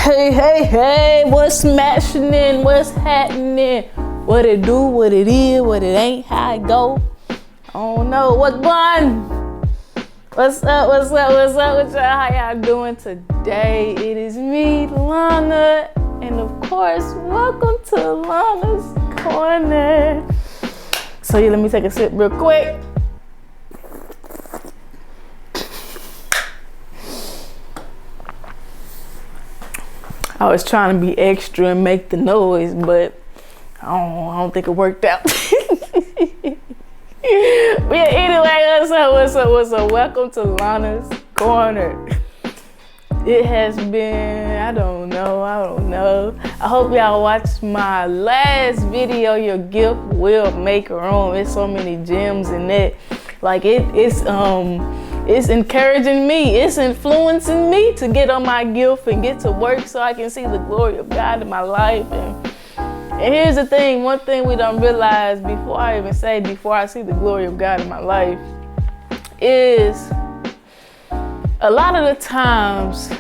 Hey, what's smashing in? What's happening? What it do, what it is, what it ain't, how it go? I don't know. What's going? What's up with y'all? How y'all doing today? It is me, Lana, and of course, welcome to Lana's Corner. So yeah, let me take a sip real quick. I was trying to be extra and make the noise, but I don't think it worked out. But yeah, anyway, what's up? Welcome to Lana's Corner. It has been, I don't know. I hope y'all watched my last video, Your Gift Will Make Room. It's so many gems in it. Like it's encouraging me, it's influencing me to get on my gift and get to work so I can see the glory of God in my life. And here's the thing, one thing we don't realize before I see the glory of God in my life is a lot of the times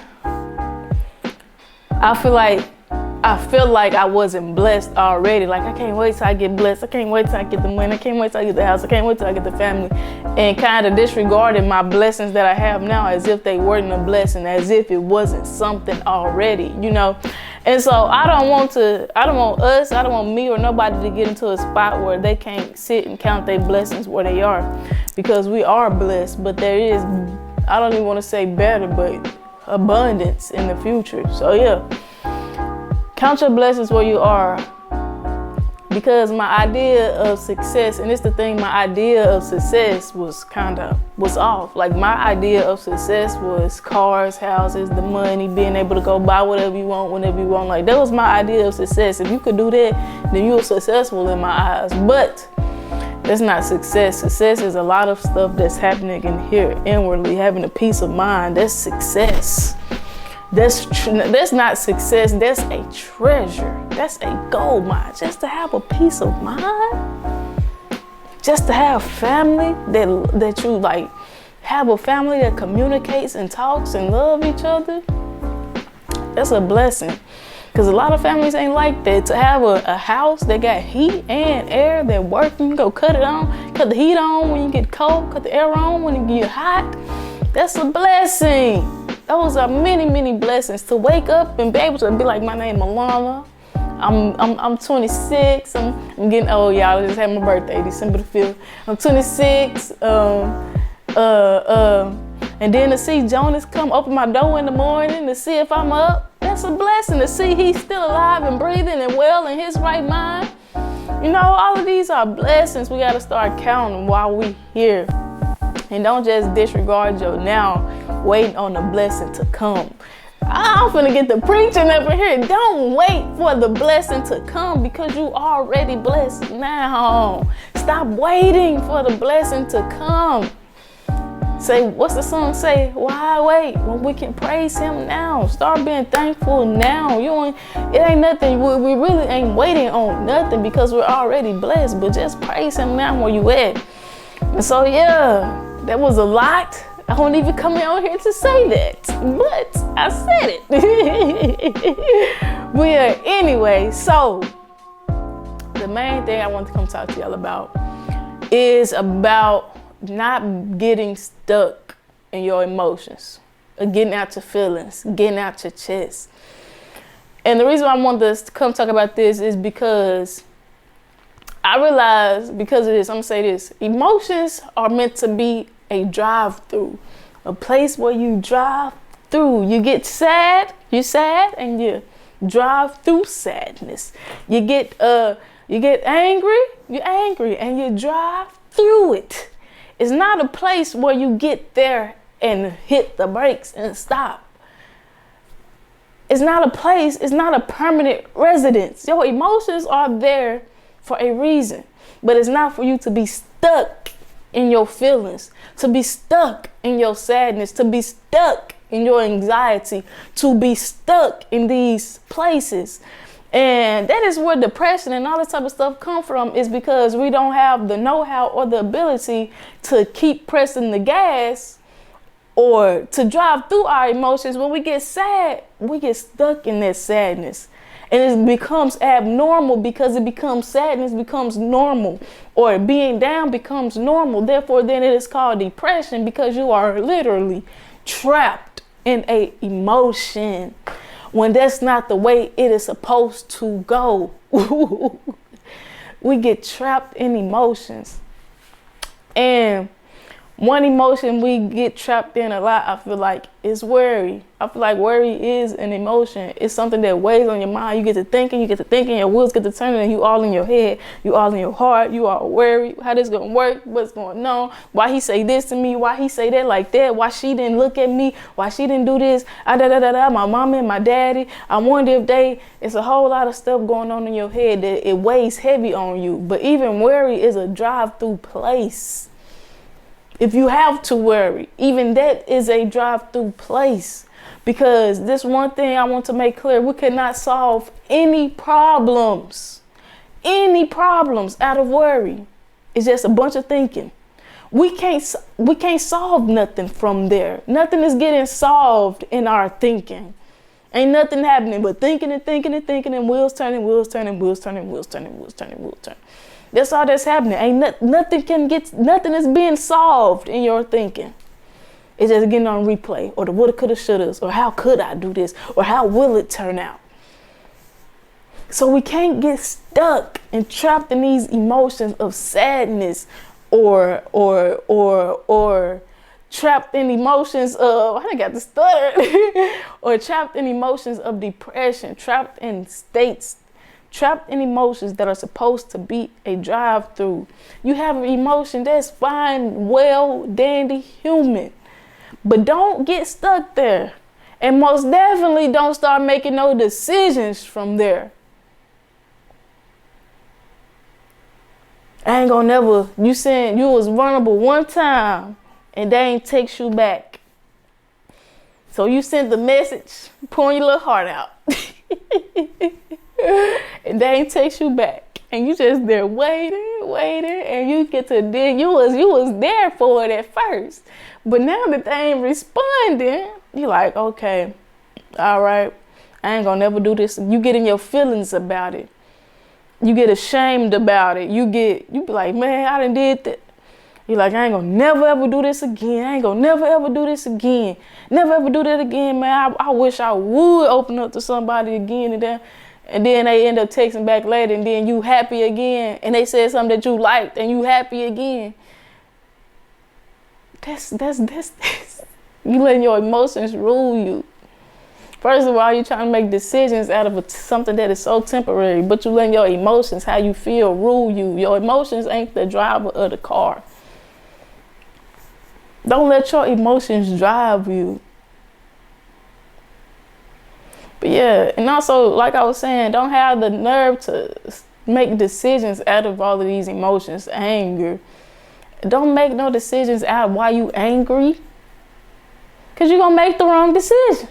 I feel like I wasn't blessed already. Like, I can't wait till I get blessed. I can't wait till I get the money. I can't wait till I get the house. I can't wait till I get the family. And kind of disregarding my blessings that I have now as if they weren't a blessing, as if it wasn't something already, you know? And so I don't want me or nobody to get into a spot where they can't sit and count their blessings where they are, because we are blessed, but there is, I don't even want to say better, but abundance in the future. So yeah. Count your blessings where you are, because my idea of success, and it's the thing, my idea of success was off. Like, my idea of success was cars, houses, the money, being able to go buy whatever you want, whenever you want. Like, that was my idea of success. If you could do that, then you were successful in my eyes. But that's not success. Success is a lot of stuff that's happening in here inwardly, having a peace of mind. That's success. That's not success, that's a treasure. That's a gold mine. Just to have a peace of mind, just to have family that you like, have a family that communicates and talks and love each other. That's a blessing. Because a lot of families ain't like that. To have a house that got heat and air that work, you can go cut the heat on when you get cold, cut the air on when you get hot. That's a blessing. Those are many, many blessings. To wake up and be able to be like, my name is Alana. I'm 26. I'm getting old, y'all. I just had my birthday, December the 5th. I'm 26. And then to see Jonas come open my door in the morning to see if I'm up, that's a blessing. To see he's still alive and breathing and well in his right mind. You know, all of these are blessings. We got to start counting while we here. And don't just disregard your now, waiting on the blessing to come. I'm finna get the preaching up in here. Don't wait for the blessing to come, because you already blessed now. Stop waiting for the blessing to come. Say, what's the song say? Why wait when we can praise him now? Start being thankful now. It ain't nothing. We really ain't waiting on nothing, because we're already blessed. But just praise him now where you at. And so yeah, that was a lot. I won't even come on here to say that, but I said it. But yeah, anyway, so the main thing I want to come talk to y'all about is about not getting stuck in your emotions, or getting out your feelings, getting out your chest. And the reason why I want us to come talk about this is because I realize, because of this, I'm gonna say this: emotions are meant to be a drive-through, a place where you drive through. You get sad, and you drive through sadness. You get angry, you're angry, and you drive through it. It's not a place where you get there and hit the brakes and stop. It's not a place, it's not a permanent residence. Your emotions are there for a reason, but it's not for you to be stuck in your feelings, to be stuck in your sadness, to be stuck in your anxiety, to be stuck in these places. And that is where depression and all this type of stuff come from, is because we don't have the know-how or the ability to keep pressing the gas or to drive through our emotions. When we get sad, we get stuck in that sadness. And it becomes abnormal because it becomes sadness becomes normal, or being down becomes normal. Therefore, then it is called depression, because you are literally trapped in a emotion when that's not the way it is supposed to go. We get trapped in emotions. And one emotion we get trapped in a lot, I feel like, is worry. I feel like worry is an emotion. It's something that weighs on your mind. You get to thinking, your wheels get to turning, and you all in your head, you all in your heart, you all worried. How this gonna work? What's going on? Why he say this to me? Why he say that like that? Why she didn't look at me? Why she didn't do this? My mama and my daddy. I wonder if it's a whole lot of stuff going on in your head that it weighs heavy on you. But even worry is a drive-through place. If you have to worry, even that is a drive-through place. Because this one thing I want to make clear, we cannot solve any problems out of worry. It's just a bunch of thinking. We can't solve nothing from there. Nothing is getting solved in our thinking. Ain't nothing happening but thinking and thinking and thinking, and wheels turning. That's all that's happening. Nothing is being solved in your thinking. It's just getting on replay, or the woulda, coulda, shouldas, or how could I do this, or how will it turn out? So we can't get stuck and trapped in these emotions of sadness, or trapped in emotions of, I got to stutter, or trapped in emotions of depression, trapped in emotions that are supposed to be a drive-through. You have an emotion, that's fine, well, dandy, human. But don't get stuck there. And most definitely don't start making no decisions from there. I ain't gonna never, you saying you was vulnerable one time and they ain't takes you back. So you sent the message, pouring your little heart out. And they ain't takes you back, and you just there waiting, and you get to dig. You was there for it at first, but now that they ain't responding, you like, okay, all right, I ain't gonna never do this. You get in your feelings about it. You get ashamed about it. You be like, man, I done did that. You're like, I ain't gonna never ever do this again. I ain't gonna never ever do this again. Never ever do that again, man. I wish I would open up to somebody again and then they end up texting back later, and then you happy again, and they said something that you liked, and you happy again. That's you letting your emotions rule you. First of all, you're trying to make decisions out of something that is so temporary, but you letting your emotions, how you feel, rule you. Your emotions ain't the driver of the car. Don't let your emotions drive you. But yeah, and also, like I was saying, don't have the nerve to make decisions out of all of these emotions. Anger. Don't make no decisions out of why you angry, because you're going to make the wrong decision.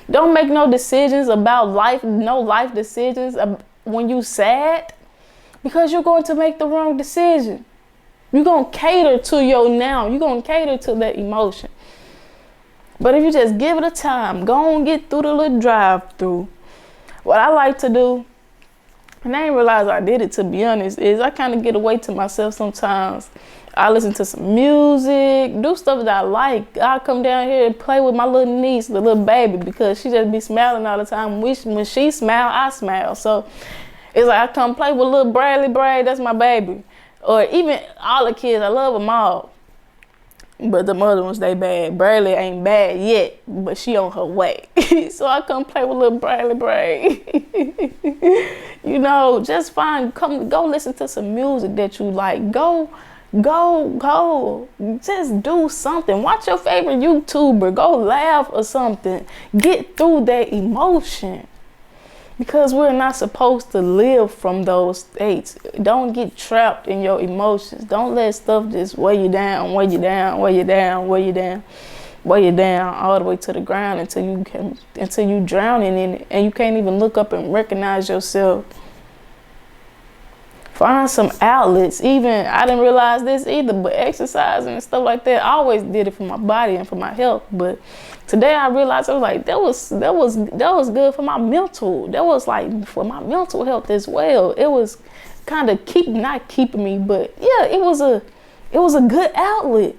Don't make no decisions about life, no life decisions when you sad, because you're going to make the wrong decision. You're going to cater to your now. You're going to cater to that emotion. But if you just give it a time, go and get through the little drive-through. What I like to do, and I didn't realize I did it, to be honest, is I kind of get away to myself sometimes. I listen to some music, do stuff that I like. I come down here and play with my little niece, the little baby, because she just be smiling all the time. When she smile, I smile. So it's like I come play with little Bradley, that's my baby. Or even all the kids, I love them all. But the other ones, they bad. Bradley ain't bad yet, but she on her way. So I come play with little Bradley. You know, just go listen to some music that you like. Go. Just do something. Watch your favorite YouTuber. Go laugh or something. Get through that emotion. Because we're not supposed to live from those states. Don't get trapped in your emotions. Don't let stuff just weigh you down all the way to the ground until you drowning in it and you can't even look up and recognize yourself. Find some outlets. Even, I didn't realize this either, but exercising and stuff like that, I always did it for my body and for my health. But today I realized, I was like, that was good for my mental. That was like for my mental health as well. It was kind of not keeping me, but yeah, it was a good outlet.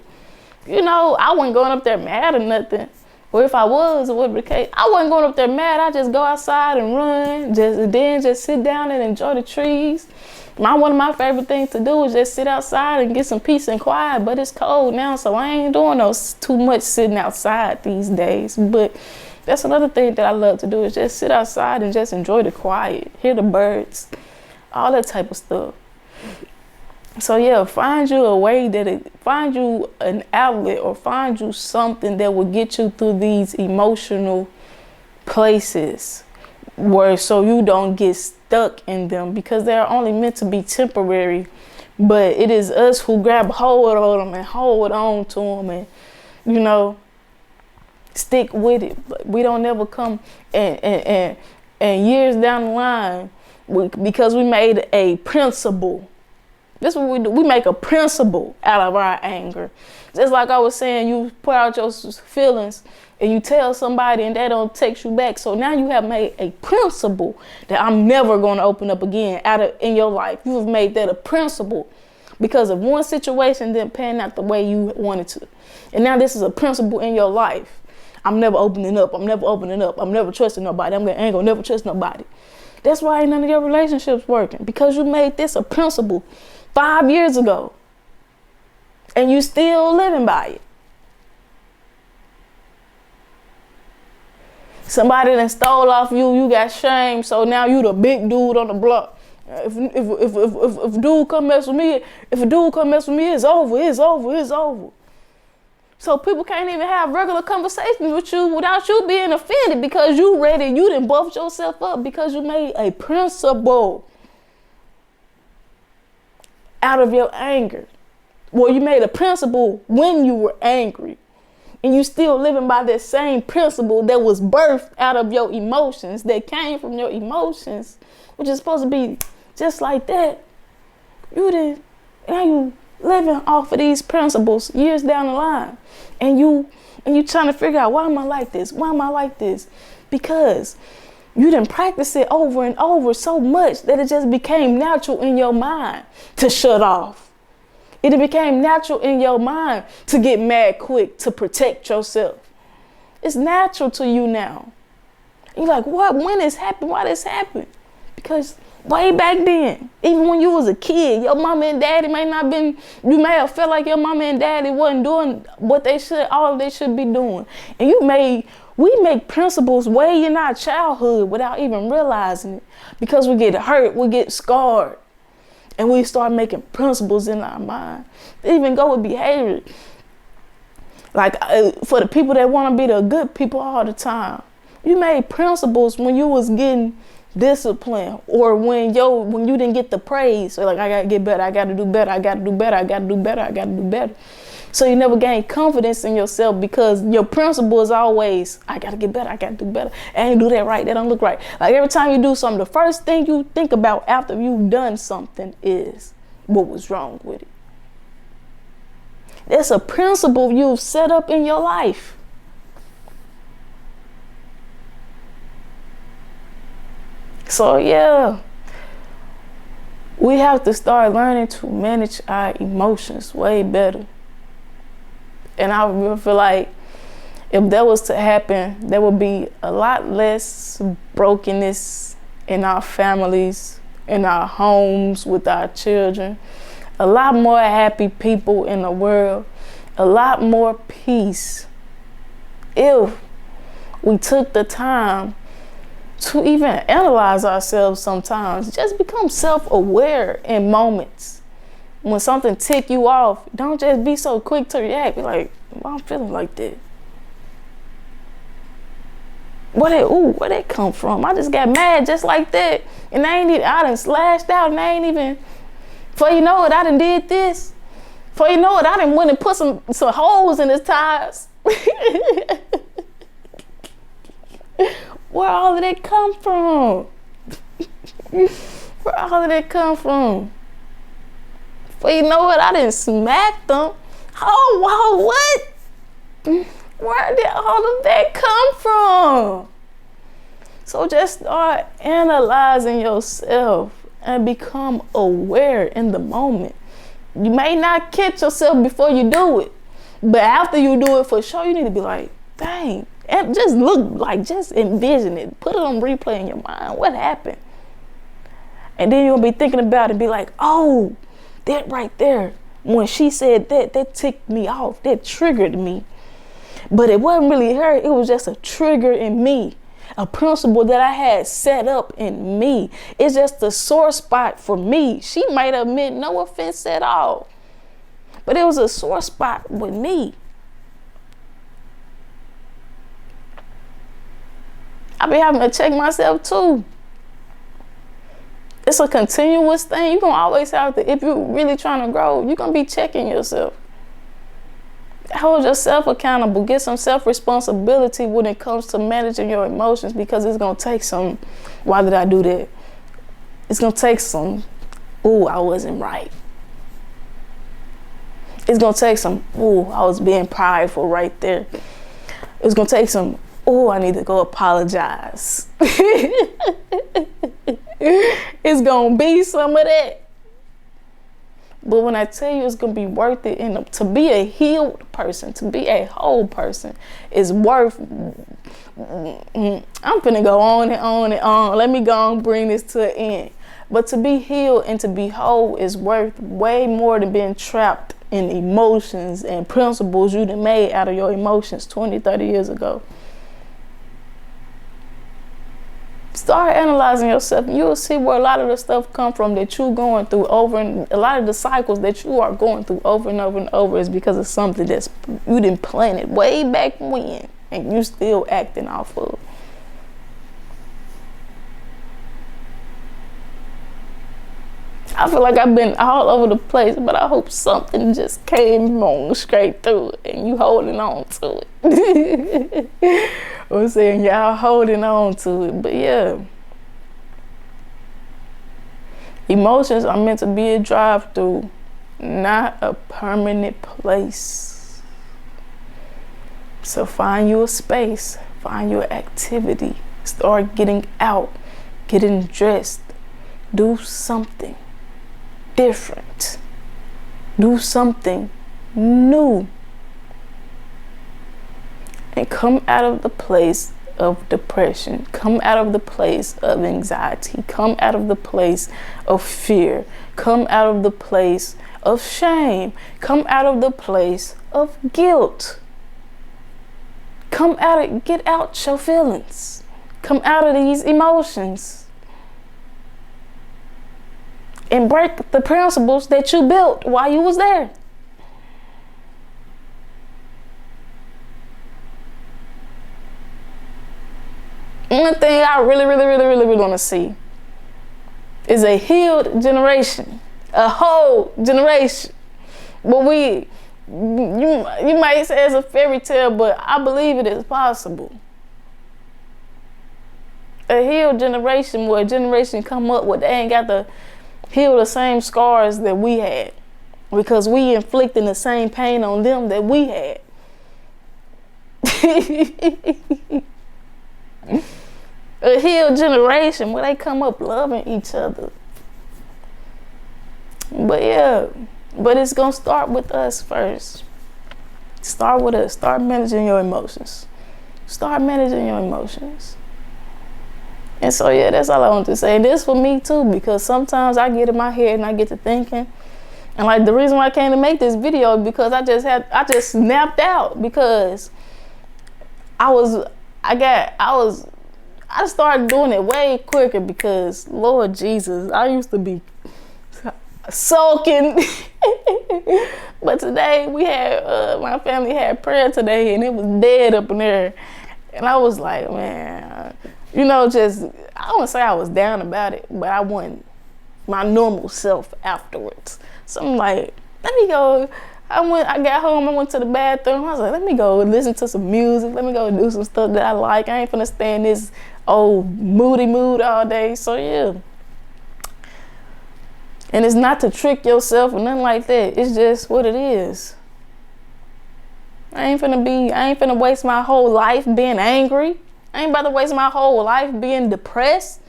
You know, I wasn't going up there mad or nothing. Or if I was, or whatever the case, I wasn't going up there mad. I just go outside and run, just sit down and enjoy the trees. One of my favorite things to do is just sit outside and get some peace and quiet, but it's cold now, so I ain't doing too much sitting outside these days. But that's another thing that I love to do, is just sit outside and just enjoy the quiet, hear the birds, all that type of stuff. So yeah, find you a way find you an outlet, or find you something that will get you through these emotional places, so you don't get stuck in them, because they're only meant to be temporary. But it is us who grab hold of them and hold on to them, and you know, stick with it. We don't never come and years down the line, because we made a principle. This is what we do. We make a principle out of our anger. Just like I was saying, you put out your feelings and you tell somebody and they don't text you back. So now you have made a principle that I'm never going to open up again in your life. You have made that a principle because of one situation didn't pan out the way you wanted to. And now this is a principle in your life. I'm never opening up. I'm never opening up. I'm never trusting nobody. I ain't going to never trust nobody. That's why ain't none of your relationships working, because you made this a principle 5 years ago, and you still living by it. Somebody that stole off you got shamed, so now you the big dude on the block. If a dude come mess with me, it's over. So people can't even have regular conversations with you without you being offended, because you done buffed yourself up because you made a principle out of your anger. Well, you made a principle when you were angry, and you still living by that same principle that was birthed out of your emotions, that came from your emotions, which is supposed to be just like that. Now you living off of these principles years down the line, and you trying to figure out, why am I like this? Why am I like this? Because you didn't practice it over and over so much that it just became natural in your mind to shut off. It became natural in your mind to get mad quick, to protect yourself. It's natural to you now. You're like, what? When this happened? Why this happened? Because way back then, even when you was a kid, your mama and daddy you may have felt like your mama and daddy wasn't doing what all they should be doing. And we make principles way in our childhood without even realizing it, because we get hurt, we get scarred, and we start making principles in our mind. They even go with behavior. Like for the people that want to be the good people all the time, you made principles when you was getting discipline, or when you didn't get the praise. So like, I gotta get better, I gotta do better, I gotta do better, I gotta do better, I gotta do better. So you never gain confidence in yourself, because your principle is always, I gotta get better, I gotta do better. I ain't do that right, that don't look right. Like every time you do something, the first thing you think about after you've done something is what was wrong with it. That's a principle you've set up in your life. So yeah, we have to start learning to manage our emotions way better. And I really feel like if that was to happen, there would be a lot less brokenness in our families, in our homes, with our children, a lot more happy people in the world, a lot more peace, if we took the time to even analyze ourselves sometimes. Just become self-aware in moments. When something tick you off, don't just be so quick to react. Be like, why I'm feeling like that? Where'd that come from? I just got mad just like that. And I done slashed out, and I ain't even, before you know it, I done did this. Before you know it, I done went and put some holes in his tires. Where all of that come from? Where all of that come from? But you know what? I didn't smack them. Oh, wow, what? Where did all of that come from? So just start analyzing yourself and become aware in the moment. You may not catch yourself before you do it, but after you do it for sure, you need to be like, dang, and just just envision it. Put it on replay in your mind. What happened? And then you'll be thinking about it and be like, oh, that right there, when she said that ticked me off, that triggered me. But it wasn't really her, it was just a trigger in me. A principle that I had set up in me. It's just a sore spot for me. She might have meant no offense at all, but it was a sore spot with me. I be having to check myself too. It's a continuous thing. You're gonna always have to, if you're really trying to grow, you're gonna be checking yourself. Hold yourself accountable. Get some self-responsibility when it comes to managing your emotions, because it's going to take some, why did I do that? It's going to take some, ooh, I wasn't right. It's going to take some, ooh, I was being prideful right there. It's going to take some, ooh, I need to go apologize. It's going to be some of that. But when I tell you it's going to be worth it, and to be a healed person, to be a whole person is worth, I'm finna go on and on and on. Let me go and bring this to an end. But to be healed and to be whole is worth way more than being trapped in emotions and principles you done made out of your emotions 20, 30 years ago. Start analyzing yourself, and you'll see where a lot of the stuff come from that you're going through over, and a lot of the cycles that you are going through over and over and over is because of something that's you done planted way back when, and you still acting off of. I feel like I've been all over the place, but I hope something just came on straight through it and you holding on to it. I'm saying y'all holding on to it, but yeah. Emotions are meant to be a drive-through, not a permanent place. So find you a space, find your activity, start getting out, getting dressed, do something different. Do something new. And come out of the place of depression. Come out of the place of anxiety. Come out of the place of fear. Come out of the place of shame. Come out of the place of guilt. Come out of, get out your feelings. Come out of these emotions. And break the principles that you built while you was there. One thing I really want to see is a healed generation, a whole generation. But you might say it's a fairy tale, but I believe it is possible. A healed generation, where a generation come up where they ain't got to heal the same scars that we had, because we inflicting the same pain on them that we had. A healed generation where they come up loving each other. But yeah, but it's gonna start with us first. Start with us. Start managing your emotions. Start managing your emotions. And so yeah, that's all I want to say. This for me too, because sometimes I get in my head and I get to thinking, and like the reason why I came to make this video is because I just snapped out, because I started doing it way quicker, because Lord Jesus, I used to be sulking. But today we had my family had prayer today, and it was dead up in there, and I was like, man, just, I don't want to say I was down about it, but I wasn't my normal self afterwards. So I'm like, let me go. I got home, I went to the bathroom. I was like, let me go listen to some music. Let me go do some stuff that I like. I ain't finna stay in this old moody mood all day. So yeah. And it's not to trick yourself or nothing like that. It's just what it is. I ain't finna waste my whole life being angry. I ain't about to waste my whole life being depressed.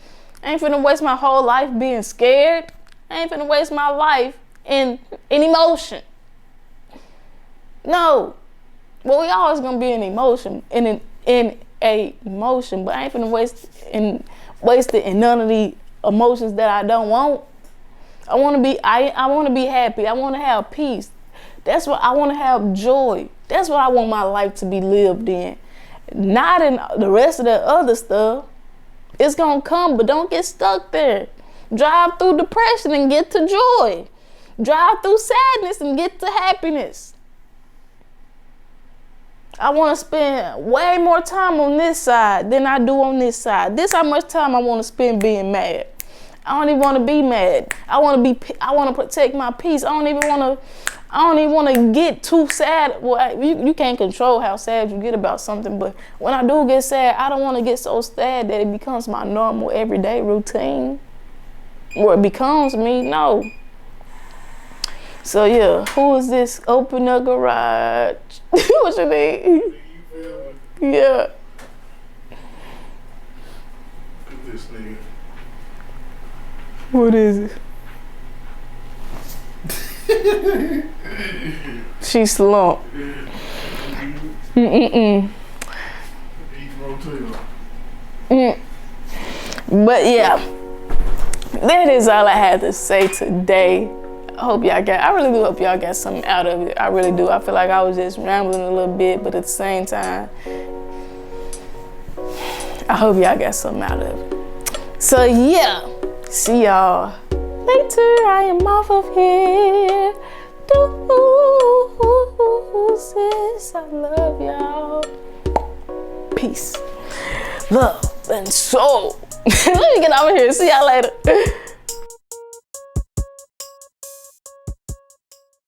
I ain't finna waste my whole life being scared. I ain't finna waste my life in emotion. No. Well, we always gonna be in emotion, in a emotion, but I ain't finna waste it in none of the emotions that I don't want. I wanna be happy. I wanna have peace. That's what I wanna have, joy. That's what I want my life to be lived in. Not in the rest of the other stuff. It's gonna come, but don't get stuck there. Drive through depression and get to joy. Drive through sadness and get to happiness. I want to spend way more time on this side than I do on this side. This how much time I want to spend being mad. I don't even want to be mad. I want to protect my peace. I don't even want to get too sad. Well, you can't control how sad you get about something, but when I do get sad, I don't want to get so sad that it becomes my normal everyday routine. Or it becomes me. No. So yeah, who is this? Open the garage. What you need? Yeah. Look at this nigga. What is it? She slumped. But yeah, that is all I had to say today. I really do hope y'all got something out of it. I really do. I feel like I was just rambling a little bit, but at the same time, I hope y'all got something out of it. So yeah, see y'all later. I am off of here. Deuces. I love y'all. Peace, love, and soul. Let me get over here. See y'all later.